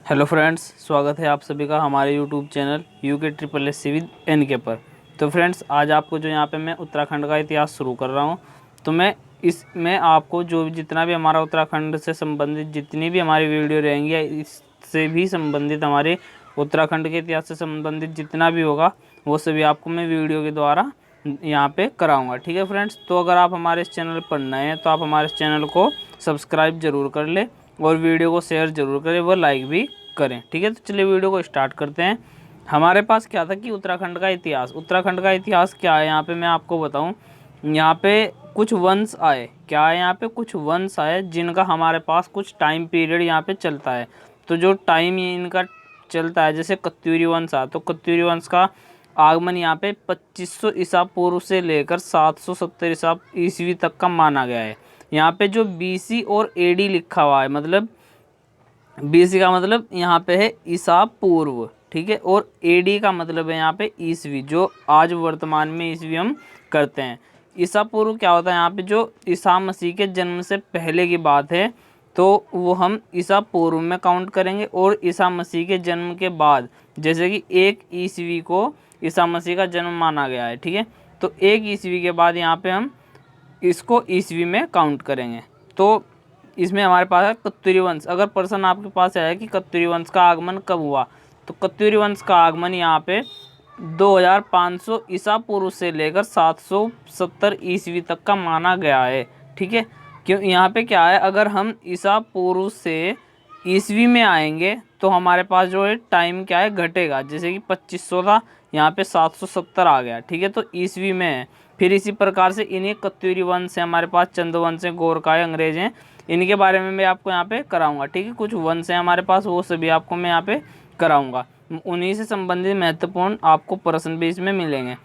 Hello friends, स्वागत है आप सभी का हमारे YouTube channel UK SSC with NK पर। तो फ्रेंड्स, आज आपको जो यहाँ पे मैं उत्तराखंड का इतिहास शुरू कर रहा हूँ। तो मैं इसमें आपको जो जितना भी हमारा उत्तराखंड से संबंधित जितनी भी हमारी वीडियो रहेंगी या इससे भी संबंधित हमारे उत्तराखंड के इतिहास से संबंधित जितना भी होगा वो सभी आपको मैं वीडियो के द्वारा यहाँ पे कराऊंगा। ठीक है फ्रेंड्स, तो अगर आप हमारे इस चैनल पर नए हैं तो आप हमारे इस चैनल को सब्सक्राइब जरूर कर ले और वीडियो को शेयर जरूर करें व लाइक भी करें। ठीक है, तो चलिए वीडियो को स्टार्ट करते हैं। हमारे पास क्या था कि उत्तराखंड का इतिहास क्या है, यहाँ पे मैं आपको बताऊं। यहाँ पे कुछ वंश आए, क्या है यहाँ पे कुछ वंश आए जिनका हमारे पास कुछ टाइम पीरियड यहाँ पे चलता है। तो जो टाइम इनका चलता है, जैसे कत्यूरी वंश आ, तो कत्यूरी वंश का आगमन यहाँ पे 2500 ईसा पूर्व से लेकर 770 ईसा ईस्वी तक का माना गया है। यहाँ पे जो BC और AD लिखा हुआ है, मतलब BC का मतलब यहाँ पे है ईसा पूर्व, ठीक है, और AD का मतलब है यहाँ पे ईस्वी, जो आज वर्तमान में ईस्वी हम करते हैं। ईसा पूर्व क्या होता है, यहाँ पे जो ईसा मसीह के जन्म से पहले की बात है तो वो हम ईसा पूर्व में काउंट करेंगे। और ईसा मसीह के जन्म के बाद, जैसे कि 1 ईस्वी को ईसा मसीह का जन्म माना गया है, ठीक है, तो 1 ईस्वी के बाद यहाँ पे हम इसको ईस्वी में काउंट करेंगे। तो इसमें हमारे पास है कत्यूरी वंश। अगर प्रश्न आपके पास है कि कत्यूरी वंश का आगमन कब हुआ, तो कत्यूरी वंश का आगमन यहाँ पे 2500 ईसा पूर्व से लेकर 770 ईस्वी तक का माना गया है। ठीक है, क्यों यहाँ पे क्या है, अगर हम ईसा पूर्व से ईस्वी में आएंगे तो हमारे पास जो है टाइम क्या है घटेगा। जैसे कि 2500 था, यहाँ पे 770 आ गया, ठीक है, तो ईस्वी में है। फिर इसी प्रकार से इन्हीं कत्यूरी वंश है, हमारे पास चंद वंश है, गोरखा है, अंग्रेज हैं, इनके बारे में मैं आपको यहाँ पे कराऊंगा। ठीक है, कुछ वंश हैं हमारे पास, वो सभी आपको मैं यहाँ पे कराऊंगा। उन्हीं से संबंधित महत्वपूर्ण आपको प्रश्न भी इसमें मिलेंगे।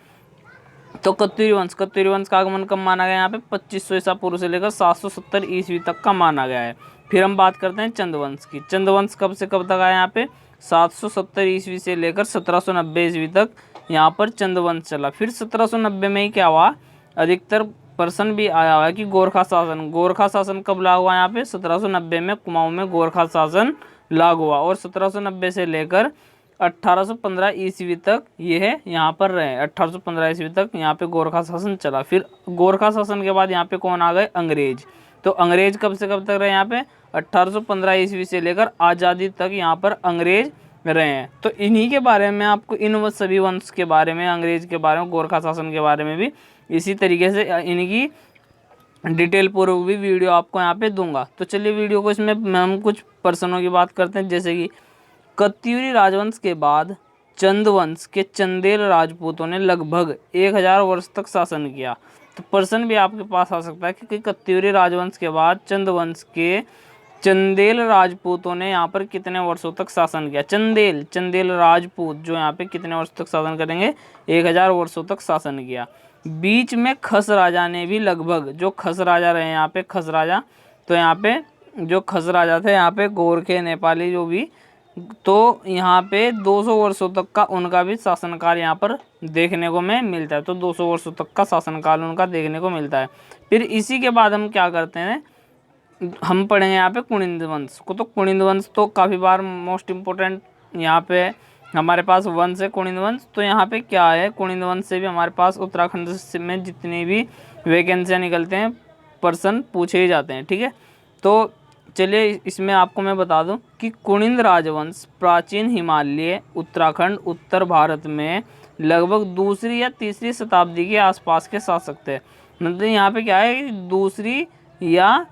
तो कत्यूरी वंश का आगमन कब माना गया, यहाँ पे 2500 ईसा पूर्व से लेकर 770 ईस्वी तक का माना गया है। फिर हम बात करते हैं चंदवंश की। चंदवंश कब से कब तक आया, यहाँ पे 770 ईस्वी से लेकर 1790 ईस्वी तक यहाँ पर चंदवंश चला। फिर 1790 में ही क्या हुआ, अधिकतर प्रश्न भी आया हुआ है कि गोरखा शासन कब लागू हुआ, यहाँ पे 1790 में कुमाऊं में गोरखा शासन लागू हुआ। और 1790 से लेकर 1815 ईस्वी तक ये है यहाँ पर रहे। 1815 ईस्वी तक यहाँ पे गोरखा शासन चला। फिर गोरखा शासन के बाद यहाँ पे कौन आ गए, अंग्रेज। तो अंग्रेज कब से कब तक रहे, यहाँ पे 1815 ईस्वी से लेकर आज़ादी तक यहाँ पर अंग्रेज रहे हैं। तो इन्हीं के बारे में आपको, इन सभी वंश के बारे में, अंग्रेज के बारे में, गोरखा शासन के बारे में भी इसी तरीके से इनकी डिटेल पूर्वक भी वीडियो आपको यहाँ पे दूंगा। तो चलिए वीडियो को, इसमें हम कुछ प्रश्नों की बात करते हैं। जैसे कि कत्यूरी राजवंश के बाद चंद वंश के चंदेल राजपूतों ने लगभग 1000 वर्ष तक शासन किया। तो प्रश्न भी आपके पास आ सकता है कि कत्यूरी राजवंश के बाद चंद वंश के चंदेल राजपूतों ने यहाँ पर कितने वर्षों तक शासन किया। चंदेल राजपूत जो यहाँ पे कितने वर्ष तक शासन करेंगे, 1000 वर्षों तक शासन किया। बीच में खस राजा ने भी लगभग, जो खस राजा रहे यहाँ पे, खस राजा, तो यहाँ पे जो खस राजा थे यहाँ पे गोरखे, नेपाली जो भी, तो यहाँ पे 200 वर्षों तक का उनका भी शासनकाल यहाँ पर देखने को में मिलता है। तो 200 वर्षों तक का शासनकाल उनका देखने को मिलता है। फिर इसी के बाद हम क्या करते हैं, हम पढ़ेंगे यहाँ पे कुनिंद वंश को। तो कुनिंद वंश तो काफ़ी बार मोस्ट इम्पोर्टेंट यहाँ पे हमारे पास वंश है, कुनिंद वंश। तो यहाँ पे क्या है, कुनिंद वंश से भी हमारे पास उत्तराखंड में जितनी भी वैकेंसियाँ निकलते हैं, प्रश्न पूछे ही जाते हैं। ठीक है, तो चलिए इसमें आपको मैं बता दूं कि कुनिंद राजवंश प्राचीन हिमालय, उत्तराखंड, उत्तर भारत में लगभग 2री या 3री शताब्दी के आसपास के शासक थे। मतलब यहाँ पे क्या है कि 2री या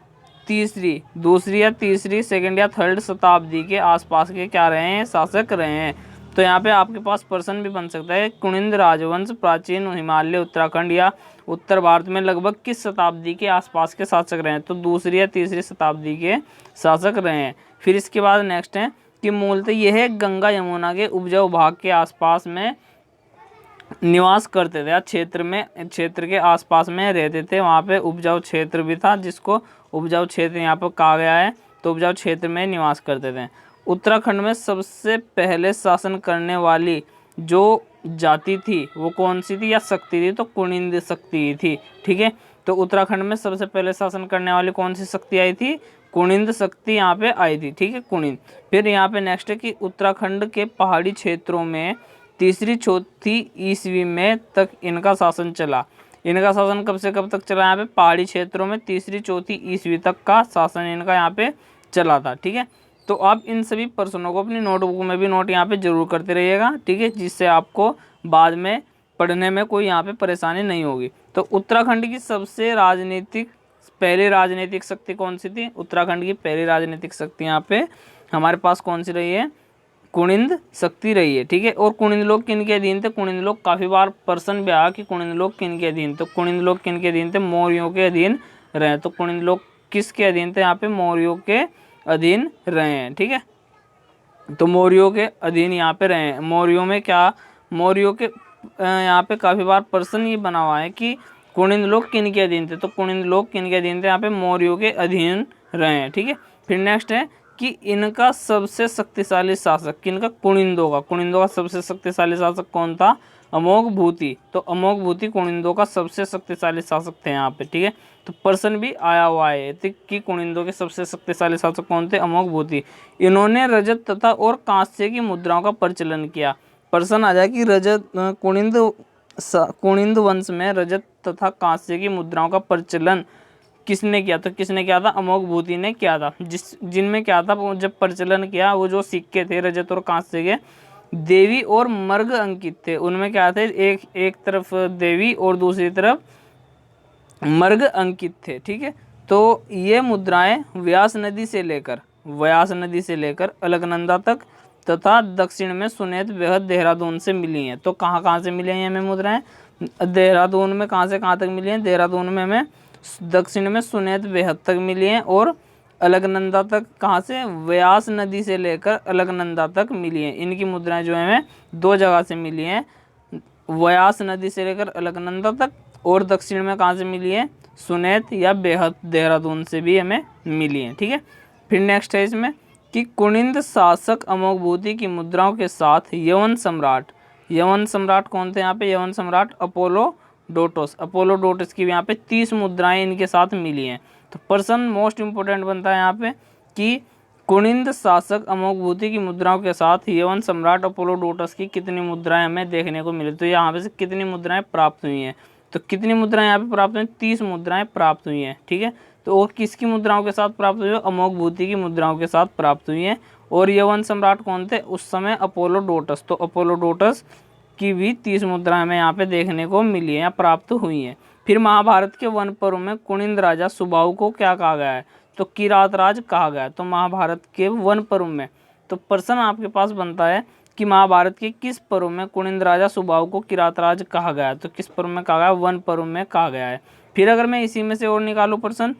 तीसरी, सेकंड या थर्ड शताब्दी के आसपास के क्या रहे हैं, शासक रहे हैं। तो यहाँ पे आपके पास प्रश्न भी बन सकता है, कुनिंद राजवंश प्राचीन हिमालय, उत्तराखंड या उत्तर भारत में लगभग किस शताब्दी के आसपास के शासक रहे हैं। तो 2री या 3री शताब्दी के शासक रहे हैं। फिर इसके बाद नेक्स्ट है कि मूलतः यह गंगा यमुना के उपजाऊ भाग के आसपास में निवास करते थे, या क्षेत्र के आसपास में रहते थे। वहाँ पे उपजाऊ क्षेत्र भी था, जिसको उपजाऊ क्षेत्र यहाँ पर कहा गया है। तो उपजाऊ क्षेत्र में निवास करते थे। उत्तराखंड में सबसे पहले शासन करने वाली जो जाति थी वो कौन सी थी या शक्ति थी, तो कुनिंद शक्ति थी। ठीक है, तो उत्तराखंड में सबसे पहले शासन करने वाली कौन सी शक्ति आई थी, कुनिंद शक्ति यहाँ पे आई थी, ठीक है, कुनिंद। फिर यहाँ पे नेक्स्ट है कि उत्तराखंड के पहाड़ी क्षेत्रों में तीसरी चौथी ईस्वी में तक इनका शासन चला। इनका शासन कब से कब तक चला? यहाँ पे पहाड़ी क्षेत्रों में तीसरी चौथी ईस्वी तक का शासन इनका यहाँ पे चला था, ठीक है। तो आप इन सभी प्रश्नों को अपनी नोटबुक में भी नोट यहाँ पे जरूर करते रहिएगा, ठीक है, जिससे आपको बाद में पढ़ने में कोई यहाँ पे परेशानी नहीं होगी। तो उत्तराखंड की सबसे पहली राजनीतिक शक्ति कौन सी थी? उत्तराखंड की पहली राजनीतिक शक्ति यहाँ पे हमारे पास कौन सी रही है? कुनिंद शक्ति रही है, ठीक है। और कुनिंद लोग किन के अधीन थे? कुनिंद लोग काफ़ी बार प्रश्न भी आया कि कुनिंद लोग किन के अधीन? तो कुनिंद लोग किन के अधीन थे? मौर्यों के अधीन रहे। तो कुनिंद लोग किसके अधीन थे? यहाँ पे मौर्यों के अधीन रहे हैं, ठीक है। तो मौर्यों के अधीन यहाँ पे रहे हैं। मौर्यों में क्या, मौर्यों के यहाँ पे काफ़ी बार प्रश्न ये बना हुआ है कि कुनिंद लोग किन के अधीन थे? तो कुनिंद लोग किन के अधीन थे? यहाँ पे मौर्यों के अधीन रहे हैं, ठीक है। फिर नेक्स्ट है कि इनका सबसे शक्तिशाली शासक किनका? कुनिंदों का। कुनिंदों का सबसे शक्तिशाली शासक कौन था? अमोघ भूति। तो अमोघ भूति कुनिंदों का सबसे शक्तिशाली शासक थे यहाँ पे, ठीक है। तो प्रश्न भी आया हुआ है कि कुनिंदों के सबसे शक्तिशाली शासक कौन थे? अमोघ भूति। इन्होंने रजत तथा और कांस्य की मुद्राओं का प्रचलन किया। प्रश्न आ जाए कि कुनिंद वंश में रजत तथा कांस्य की मुद्राओं का प्रचलन किसने किया? तो किसने किया था? अमोघ भूति ने किया था। जिनमें क्या था, वो जब प्रचलन किया, वो जो सिक्के थे रजत और कांस्य के, देवी और मर्ग अंकित थे। उनमें क्या थे? एक तरफ देवी और दूसरी तरफ मर्ग अंकित थे, ठीक है। तो ये मुद्राएं व्यास नदी से लेकर अलकनंदा तक तथा दक्षिण में सुनेत बेहद देहरादून से मिली हैं। तो कहाँ से मिली हैं हमें मुद्राएं? देहरादून में कहाँ से कहाँ तक मिली हैं? देहरादून में हमें दक्षिण में सुनेत बेहद तक मिली हैं, और अलकनंदा तक कहाँ से? व्यास नदी से लेकर अलकनंदा तक मिली हैं। इनकी मुद्राएं जो है हमें दो जगह से मिली हैं, व्यास नदी से लेकर अलकनंदा तक, और दक्षिण में कहाँ से मिली है? सुनेत या बेहद देहरादून से भी हमें मिली है, ठीक है। फिर नेक्स्ट है इसमें कि कुनिंद शासक अमोघ भूति की मुद्राओं के साथ यवन सम्राट कौन थे यहाँ पे? यवन सम्राट अपोलोडोटस की भी यहाँ पे 30 मुद्राएं इनके साथ मिली हैं। तो प्रश्न मोस्ट इंपोर्टेंट बनता है यहाँ पे कि कुनिंद शासक अमोघ भूति की मुद्राओं के साथ यवन सम्राट अपोलोडोटस की कितनी मुद्राएं हमें देखने को मिली? तो यहाँ पे से कितनी मुद्राएं प्राप्त हुई हैं? तो कितनी मुद्राएं यहाँ पे प्राप्त हुई? 30 मुद्राएं प्राप्त हुई हैं, ठीक है। तो और किसकी मुद्राओं के साथ प्राप्त हुई है? अमोघ भूति की मुद्राओं के साथ प्राप्त हुई हैं। और यवन सम्राट कौन थे उस समय? अपोलोडोटस। तो अपोलोडोटस की भी 30 मुद्राएं हमें यहाँ पे देखने को मिली है या प्राप्त हुई हैं। फिर महाभारत के वन पर्व में कुनिंद राजा सुबाहु को क्या कहा गया है? तो किरात राज कहा गया है। तो महाभारत के वन पर्व में, तो प्रश्न आपके पास बनता है कि महाभारत के किस पर्व में कुनिंद राजा सुबाहु को किरात राज कहा गया है? तो किस पर्व में कहा गया है? वन पर्व में कहा गया है। फिर अगर मैं इसी में से और निकालूं प्रश्न,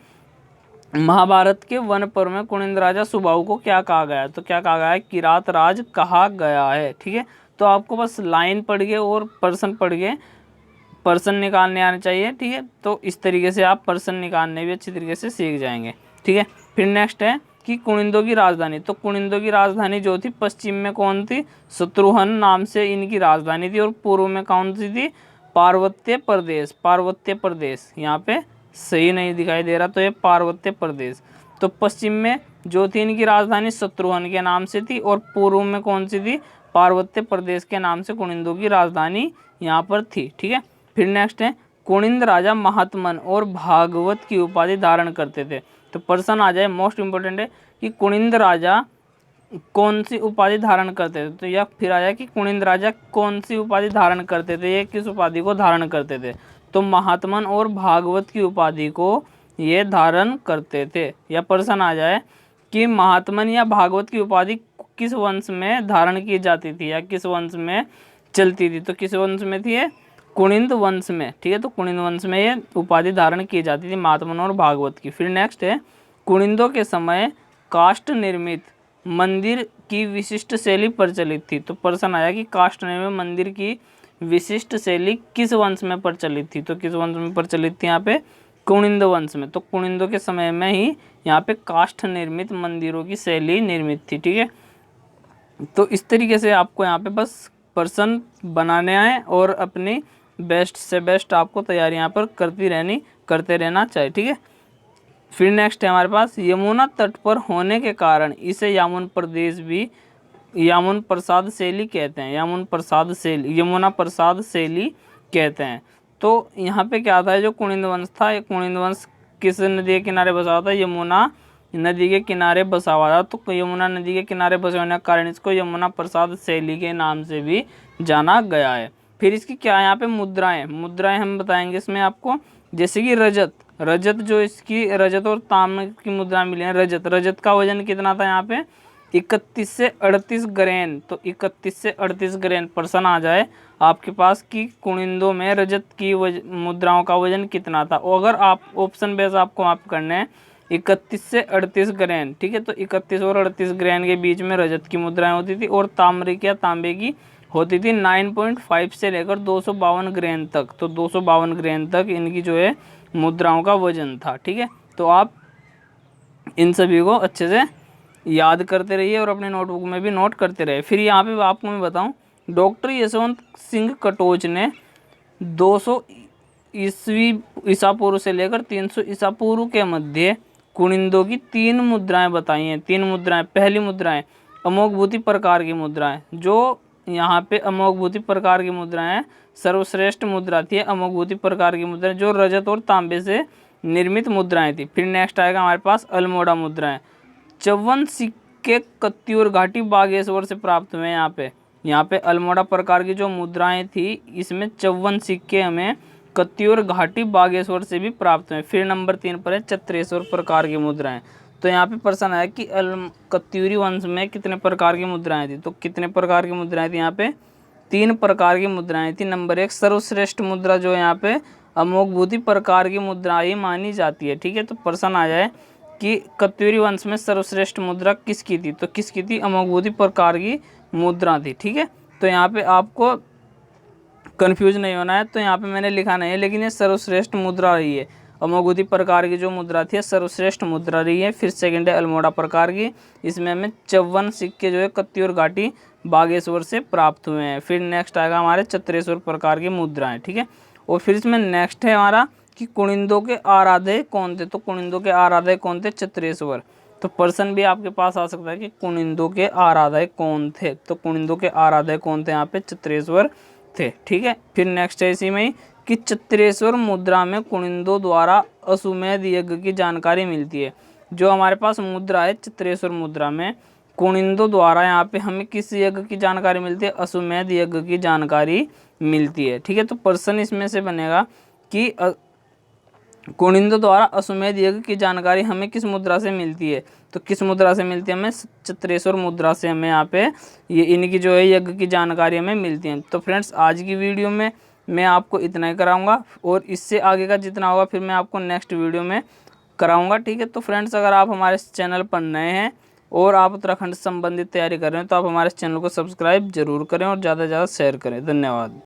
महाभारत के वन पर्व में कुनिंद राजा सुबाहु को क्या कहा गया है? तो क्या कहा गया है? किरात राज कहा गया है, ठीक है। तो आपको बस लाइन पढ़ के और पर्सन पढ़ के पर्सन निकालने आने चाहिए, ठीक है। तो इस तरीके से आप पर्सन निकालने भी अच्छी तरीके से सीख जाएंगे, ठीक है। फिर नेक्स्ट है कि कुनिंदों की राजधानी। तो कुनिंदों की राजधानी जो थी पश्चिम में कौन थी? शत्रुहन नाम से इनकी राजधानी थी। और पूर्व में कौन सी थी? पार्वत्य प्रदेश। यहाँ पे सही नहीं दिखाई दे रहा, तो ये पार्वत्य प्रदेश। तो पश्चिम में जो थी इनकी राजधानी शत्रुहन के नाम से थी, और पूर्व में कौन सी थी? पार्वत्य प्रदेश के नाम से कुनिंदों की राजधानी यहाँ पर थी, ठीक है। फिर नेक्स्ट है कुनिंद राजा महात्मन और भागवत की उपाधि धारण करते थे। तो प्रश्न आ जाए मोस्ट इंपोर्टेंट है कि कुनिंद राजा कौन सी उपाधि धारण करते थे? तो यह फिर आया कि कुनिंद राजा कौन सी उपाधि धारण करते थे? ये किस उपाधि को धारण करते थे? तो महात्मन और भागवत की उपाधि को ये धारण करते थे। या प्रश्न आ जाए कि महात्मन या भागवत की उपाधि किस वंश में धारण की जाती थी या किस वंश में चलती थी? तो किस वंश में थी ये? कुनिंद वंश में, ठीक है। तो कुनिंद वंश में ये उपाधि धारण की जाती थी महात्मन और भागवत की। फिर नेक्स्ट है कुनिंदों के समय काष्ठ निर्मित मंदिर की विशिष्ट शैली प्रचलित थी। तो प्रश्न आया कि काष्ठ निर्मित मंदिर की विशिष्ट शैली किस वंश में प्रचलित थी? तो किस वंश में प्रचलित थी? यहाँ पे कुनिंद वंश में। तो कुनिंदों के समय में ही यहाँ पे काष्ठ निर्मित मंदिरों की शैली निर्मित थी, ठीक है। तो इस तरीके से आपको यहाँ पे बस पर्सन बनाने आए और अपनी बेस्ट से बेस्ट आपको तैयारी यहाँ पर करते रहना चाहिए, ठीक है। फिर नेक्स्ट है हमारे पास यमुना तट पर होने के कारण इसे यामुन प्रदेश भी यामुन प्रसाद शैली कहते हैं, यामुन प्रसाद शैली, यमुना प्रसाद शैली कहते हैं। तो यहाँ पे क्या था, जो कुनिंद वंश था, ये कुनिंद वंश किस नदी के किनारे बसा हुआ था, यमुना नदी के किनारे बसा हुआ था। तो यमुना नदी के किनारे बसे होने के कारण इसको यमुना प्रसाद शैली के नाम से भी जाना गया है। फिर इसकी क्या है यहाँ पे मुद्राएं हम बताएंगे इसमें आपको, जैसे कि रजत जो इसकी रजत और ताम्र की मुद्रा मिली है। रजत का वजन कितना था यहाँ पे 31 से 38 ग्रेन। तो 31 से 38 ग्रेन प्रश्न आ जाए आपके पास कि कुनिंदों में रजत की मुद्राओं का वजन कितना था। और अगर आप ऑप्शन बेस आपको माप करने हैं 31 से 38 ग्रेन, ठीक है। तो 31 और 38 ग्रेन के बीच में रजत की मुद्राएं होती थी और तांबे की होती थी 9.5 से लेकर 252 ग्रेन तक। तो 252 ग्रेन तक इनकी जो है मुद्राओं का वजन था, ठीक है। तो आप इन सभी को अच्छे से याद करते रहिए और अपने नोटबुक में भी नोट करते रहिए। फिर यहाँ पे आपको मैं बताऊँ, डॉक्टर यशवंत सिंह कटोच ने 200 ईसा पूर्व से लेकर 300 ईसा पूर्व के मध्य कुनिंदों की 3 मुद्राएं बताई हैं। 3 मुद्राएं, पहली मुद्राएं अमोघभूति प्रकार की मुद्राएं, जो यहाँ पे अमोघभूति प्रकार की मुद्राएं सर्वश्रेष्ठ मुद्रा थी, अमोघभूति प्रकार की मुद्राएं जो रजत और तांबे से निर्मित मुद्राएं थी। फिर नेक्स्ट आएगा हमारे पास अल्मोड़ा मुद्राएं, 54 सिक्के कत्यूर घाटी बागेश्वर से प्राप्त हुए। यहाँ पे अल्मोड़ा प्रकार की जो मुद्राएं थी इसमें 54 सिक्के हमें कत्यूर घाटी बागेश्वर से भी प्राप्त हुए। फिर नंबर 3 पर है चत्रेश्वर प्रकार की मुद्राएं। तो यहाँ पे प्रश्न है कि कत्यूरी वंश में कितने प्रकार की मुद्राएं थी। तो कितने प्रकार की मुद्राएं थी, यहाँ पे 3 प्रकार की मुद्राएं थी। नंबर 1 सर्वश्रेष्ठ मुद्रा जो यहाँ पे अमोघभूति प्रकार की मुद्रा ही मानी जाती है, ठीक है। तो प्रश्न आ जाए कि कत्यूरी वंश में सर्वश्रेष्ठ मुद्रा किसकी थी, तो किसकी थी, अमोघभूति प्रकार की मुद्रा थी, ठीक है। तो यहाँ पे आपको कंफ्यूज नहीं होना है, तो यहाँ पे मैंने लिखा नहीं है, लेकिन ये सर्वश्रेष्ठ मुद्रा रही है। अमोघभूति प्रकार की जो मुद्रा थी सर्वश्रेष्ठ मुद्रा रही है। फिर सेकंड है अल्मोड़ा प्रकार की, इसमें हमें 54 सिक्के जो है कत्यूर घाटी बागेश्वर से प्राप्त हुए हैं। फिर नेक्स्ट आएगा हमारे चत्रेश्वर प्रकार की मुद्राएं, ठीक है। और फिर इसमें नेक्स्ट है हमारा कि कुनिंदों के आराध्य कौन थे। तो कुनिंदों के आराध्य कौन थे, चत्रेश्वर। तो प्रश्न भी आपके पास आ सकता है कि कुनिंदों के आराध्य कौन थे। तो कुनिंदों के आराध्य कौन थे, यहाँ पे चत्रेश्वर थे, ठीक है। फिर नेक्स्ट है इसी में ही कि चत्रेश्वर मुद्रा में कुनिंदों द्वारा अश्वमेध यज्ञ की जानकारी मिलती है। जो हमारे पास मुद्रा है चत्रेश्वर मुद्रा में कुनिंदों द्वारा यहाँ पे हमें किस यज्ञ की जानकारी मिलती है, अश्वमेध यज्ञ की जानकारी मिलती है, ठीक है। तो प्रश्न इसमें से बनेगा कि कुनिंदों द्वारा अश्वमेध यज्ञ की जानकारी हमें किस मुद्रा से मिलती है। तो किस मुद्रा से मिलती है, हमें चत्रेश्वर मुद्रा से हमें यहाँ पे ये इनकी जो है यज्ञ की जानकारी हमें मिलती है। तो फ्रेंड्स आज की वीडियो में मैं आपको इतना ही कराऊंगा और इससे आगे का जितना होगा फिर मैं आपको नेक्स्ट वीडियो में कराऊंगा, ठीक है। तो फ्रेंड्स अगर आप हमारे चैनल पर नए हैं और आप उत्तराखंड से संबंधित तैयारी कर रहे हैं तो आप हमारे चैनल को सब्सक्राइब जरूर करें और ज़्यादा से ज़्यादा शेयर करें। धन्यवाद।